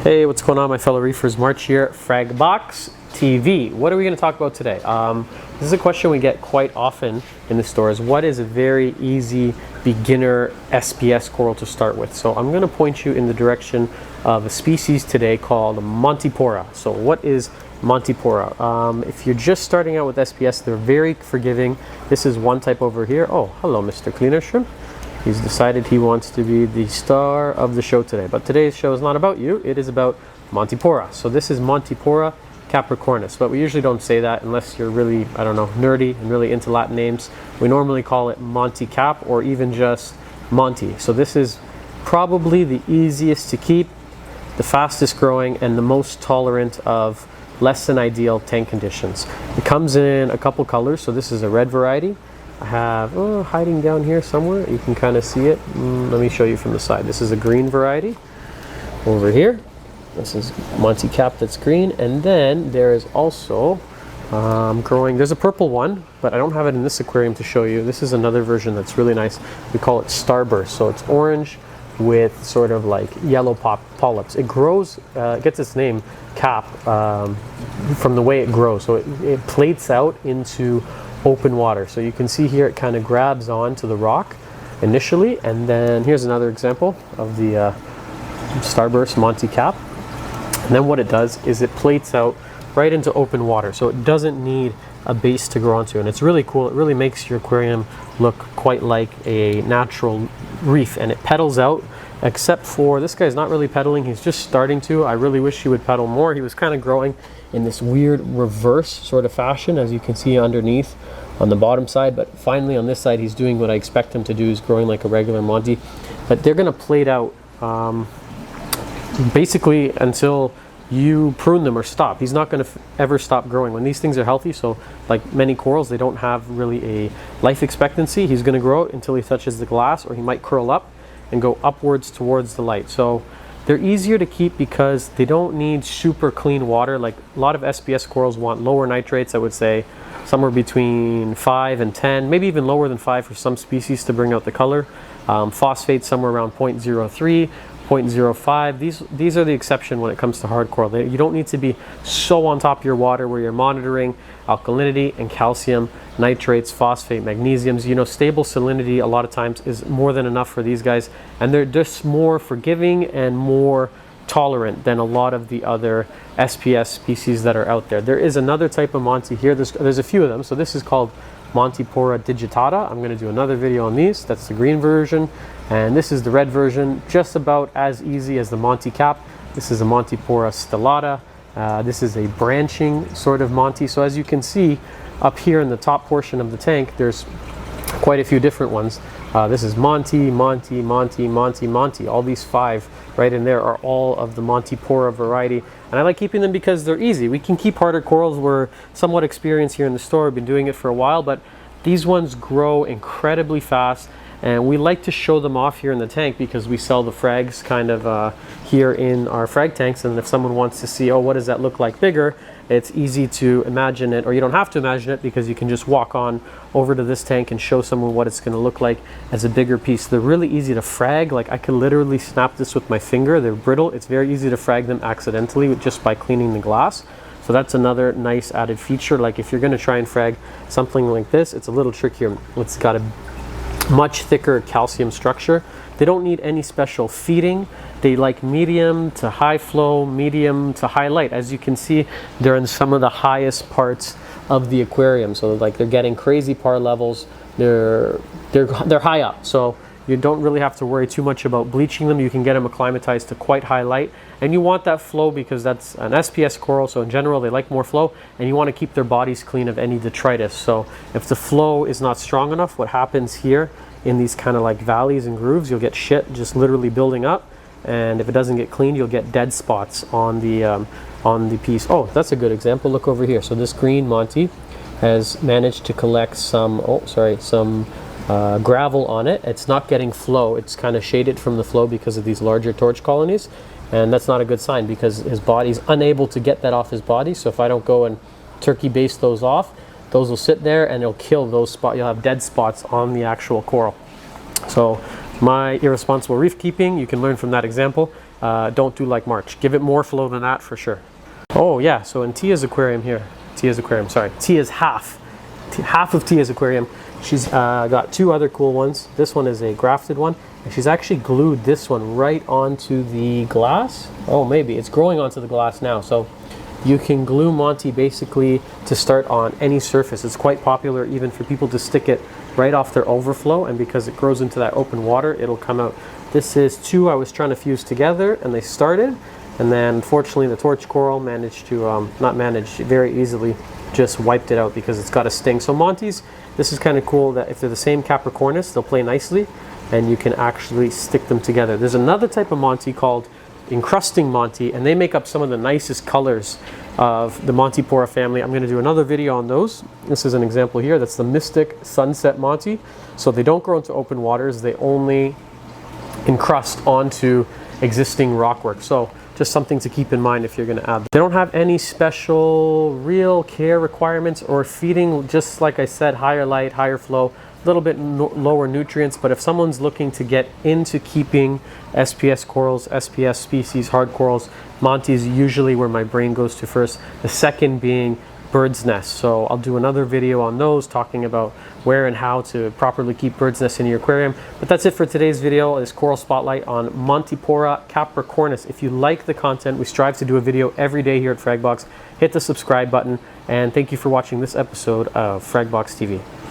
Hey, what's going on, my fellow reefers? March here, Fragbox TV. What are we going to talk about today? This is a question we get quite often in the stores. What is a very easy beginner SPS coral to start with? So I'm going to point you in the direction of a species today called Montipora. So what is Montipora? If you're just starting out with SPS, they're very forgiving. This is one type over here. Oh, hello, Mr. Cleaner Shrimp. He's decided he wants to be the star of the show today. But today's show is not about you, it is about Montipora. So this is Montipora Capricornus, but we usually don't say that unless you're really, I don't know, nerdy and really into Latin names. We normally call it Monticap or even just Monty. So this is probably the easiest to keep, the fastest growing, and the most tolerant of less than ideal tank conditions. It comes in a couple colors, so this is a red variety. I have, hiding down here somewhere, you can kind of see it. Let me show you from the side. This is a green variety over here. This is Monticap that's green, and then there is also growing, there's a purple one, but I don't have it in this aquarium to show you. This is another version that's really nice. We call it Starburst, so it's orange with sort of like yellow polyps. It grows, gets its name cap from the way it grows. So it plates out into open water. So you can see here it kind of grabs on to the rock initially, and then here's another example of the Starburst Monticap. And then what it does is it plates out right into open water, so it doesn't need a base to grow onto, and it's really cool. It really makes your aquarium look quite like a natural reef, and it petals out, except for this guy's not really pedaling, he's just starting to. I really wish he would pedal more. He was kind of growing in this weird reverse sort of fashion, as you can see underneath on the bottom side, but finally on this side he's doing what I expect him to do. He's growing like a regular Monty, but they're going to plate out basically until you prune them or stop. He's not going to ever stop growing when these things are healthy. So like many corals, they don't have really a life expectancy. He's going to grow until he touches the glass, or he might curl up and go upwards towards the light. So they're easier to keep because they don't need super clean water. Like a lot of SPS corals want lower nitrates, I would say somewhere between 5 and 10, maybe even lower than 5 for some species to bring out the color. Phosphate somewhere around 0.03, 0.05. These are the exception when it comes to hard coral. You don't need to be so on top of your water where you're monitoring alkalinity and calcium, nitrates, phosphate, magnesiums. You know, stable salinity a lot of times is more than enough for these guys, and they're just more forgiving and more tolerant than a lot of the other SPS species that are out there. There is another type of Monty here. There's a few of them. So this is called Montipora Digita. I'm going to do another video on these. That's the green version, and this is the red version, just about as easy as the Monticap. This is a Montipora Stellata. This is a branching sort of Monty. So as you can see up here in the top portion of the tank, there's quite a few different ones. This is Monty, Monty, Monty, Monty, Monty. All these 5 right in there are all of the Montipora variety. And I like keeping them because they're easy. We can keep harder corals. We're somewhat experienced here in the store. We've been doing it for a while, but these ones grow incredibly fast. And we like to show them off here in the tank because we sell the frags kind of here in our frag tanks. And if someone wants to see, oh, what does that look like bigger? It's easy to imagine it, or you don't have to imagine it because you can just walk on over to this tank and show someone what it's going to look like as a bigger piece. They're really easy to frag. Like I could literally snap this with my finger. They're brittle. It's very easy to frag them accidentally just by cleaning the glass. So that's another nice added feature. Like if you're going to try and frag something like this, it's a little trickier. It's got a much thicker calcium structure. They don't need any special feeding. They like medium to high flow, medium to high light. As you can see, they're in some of the highest parts of the aquarium. So like they're getting crazy par levels. They're high up. So you don't really have to worry too much about bleaching them. You can get them acclimatized to quite high light. And you want that flow because that's an SPS coral. So in general, they like more flow, and you want to keep their bodies clean of any detritus. So if the flow is not strong enough, what happens here in these kind of like valleys and grooves, you'll get shit just literally building up. And if it doesn't get cleaned, you'll get dead spots on the piece. Oh, that's a good example. Look over here. So this green Monty has managed to collect some gravel on it. It's not getting flow. It's kind of shaded from the flow because of these larger torch colonies, and that's not a good sign because his body's unable to get that off his body. So if I don't go and turkey base those off, those will sit there and it'll kill those spots. You'll have dead spots on the actual coral. So my irresponsible reef keeping, you can learn from that example. don't do like March. Give it more flow than that for sure. Oh yeah, so in Tia's aquarium here, Tia's half of Tia's aquarium, she's got two other cool ones. This one is a grafted one, and she's actually glued this one right onto the glass. Oh, maybe it's growing onto the glass now. So you can glue Monty basically to start on any surface. It's quite popular even for people to stick it right off their overflow, and because it grows into that open water, it'll come out. This is two I was trying to fuse together, and they started, and then unfortunately the torch coral managed to, very easily just wiped it out because it's got a sting. So Monty's, this is kind of cool that if they're the same Capricornus, they'll play nicely, and you can actually stick them together. There's another type of Monty called encrusting Monty, and they make up some of the nicest colors of the Montipora family. I'm going to do another video on those. This is an example here. That's the Mystic Sunset Monty. So they don't grow into open waters. They only encrust onto existing rockwork. So just something to keep in mind if you're going to add them. They don't have any special real care requirements or feeding, just like I said, higher light, higher flow, a little bit lower nutrients. But if someone's looking to get into keeping SPS corals, SPS species, hard corals, Monty's usually where my brain goes to first. The second being bird's nests. So I'll do another video on those, talking about where and how to properly keep bird's nests in your aquarium. But that's it for today's video, this coral spotlight on Montipora Capricornus. If you like the content, we strive to do a video every day here at Fragbox. Hit the subscribe button, and thank you for watching this episode of Fragbox TV.